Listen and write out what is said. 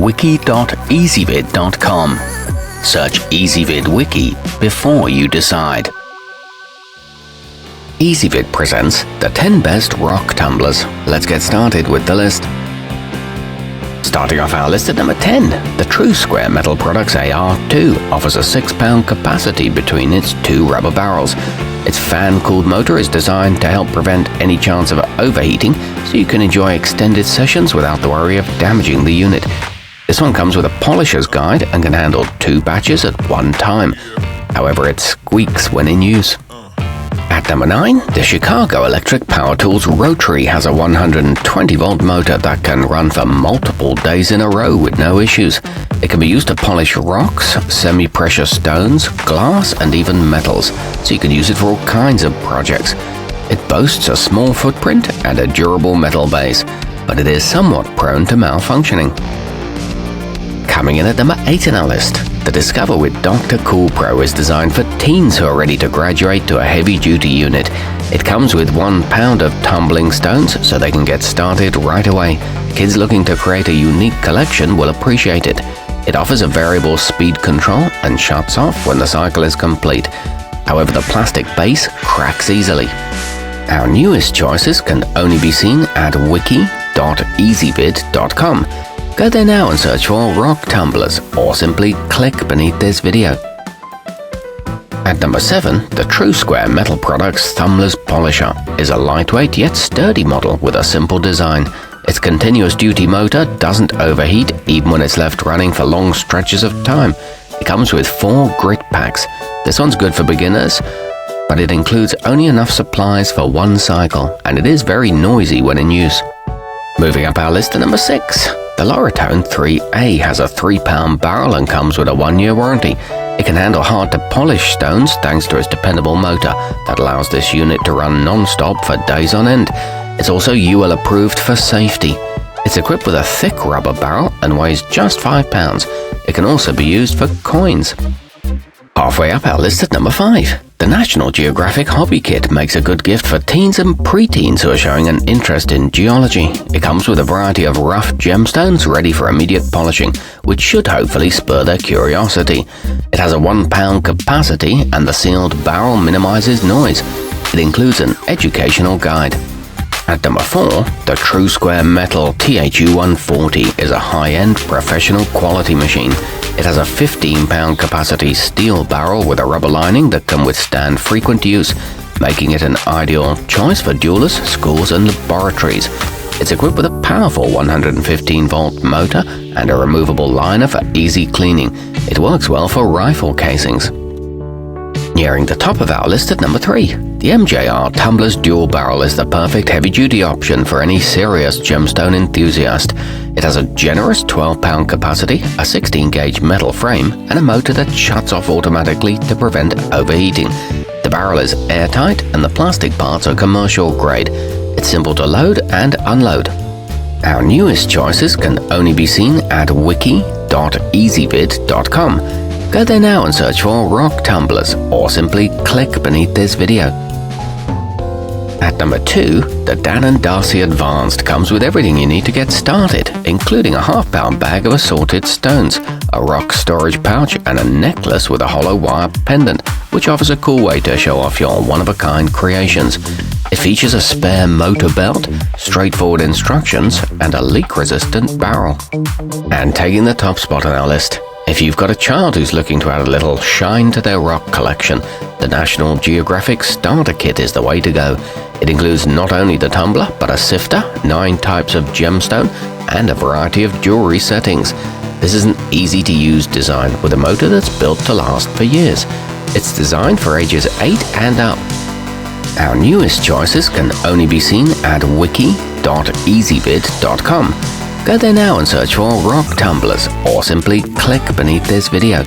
wiki.ezvid.com. Search Ezvid Wiki before you decide. Ezvid presents the 10 best rock tumblers. Let's get started with the list. Starting off our list at number 10, the tru-square Metal Products AR2 offers a 6-pound capacity between its two rubber barrels. Its fan-cooled motor is designed to help prevent any chance of overheating, so you can enjoy extended sessions without the worry of damaging the unit. This one comes with a polisher's guide and can handle 2 batches at one time. However, it squeaks when in use. At number 9, the Chicago Electric Power Tools Rotary has a 120-volt motor that can run for multiple days in a row with no issues. It can be used to polish rocks, semi-precious stones, glass, and even metals, so you can use it for all kinds of projects. It boasts a small footprint and a durable metal base, but it is somewhat prone to malfunctioning. Coming in at number 8 in our list, the Discover with Dr. Cool Pro is designed for teens who are ready to graduate to a heavy-duty unit. It comes with 1 pound of tumbling stones, so they can get started right away. Kids looking to create a unique collection will appreciate it. It offers a variable speed control and shuts off when the cycle is complete. However, the plastic base cracks easily. Our newest choices can only be seen at wiki.ezvid.com. Go there now and search for rock tumblers, or simply click beneath this video. At number 7, the tru-square Metal Products Thumblers Polisher is a lightweight yet sturdy model with a simple design. Its continuous duty motor doesn't overheat even when it's left running for long stretches of time. It comes with 4 grit packs. This one's good for beginners, but it includes only enough supplies for 1 cycle, and it is very noisy when in use. Moving up our list to number 6. The Lorotone 3A has a 3-pound barrel and comes with a 1-year warranty. It can handle hard-to-polish stones thanks to its dependable motor that allows this unit to run non-stop for days on end. It's also UL approved for safety. It's equipped with a thick rubber barrel and weighs just 5 pounds. It can also be used for coins. Halfway up our list at number 5. The National Geographic Hobby Kit makes a good gift for teens and preteens who are showing an interest in geology. It comes with a variety of rough gemstones ready for immediate polishing, which should hopefully spur their curiosity. It has a 1 pound capacity and the sealed barrel minimizes noise. It includes an educational guide. At number 4, the tru-square Metal THU-140 is a high-end professional quality machine. It has a 15-pound capacity steel barrel with a rubber lining that can withstand frequent use, making it an ideal choice for jewelers, schools, and laboratories. It's equipped with a powerful 115-volt motor and a removable liner for easy cleaning. It works well for rifle casings. Nearing the top of our list at number 3, the MJR Tumblers Dual Barrel is the perfect heavy-duty option for any serious gemstone enthusiast. It has a generous 12-pound capacity, a 16-gauge metal frame, and a motor that shuts off automatically to prevent overheating. The barrel is airtight and the plastic parts are commercial grade. It's simple to load and unload. Our newest choices can only be seen at wiki.ezvid.com. Go there now and search for rock tumblers, or simply click beneath this video. At number 2, the Dan & Darci Advanced comes with everything you need to get started, including a half-pound bag of assorted stones, a rock storage pouch, and a necklace with a hollow wire pendant, which offers a cool way to show off your one-of-a-kind creations. It features a spare motor belt, straightforward instructions, and a leak-resistant barrel. And taking the top spot on our list, if you've got a child who's looking to add a little shine to their rock collection, the National Geographic Starter Kit is the way to go. It includes not only the tumbler, but a sifter, 9 types of gemstone, and a variety of jewelry settings. This is an easy-to-use design with a motor that's built to last for years. It's designed for ages 8 and up. Our newest choices can only be seen at wiki.ezvid.com. Go there now and search for rock tumblers, or simply click beneath this video.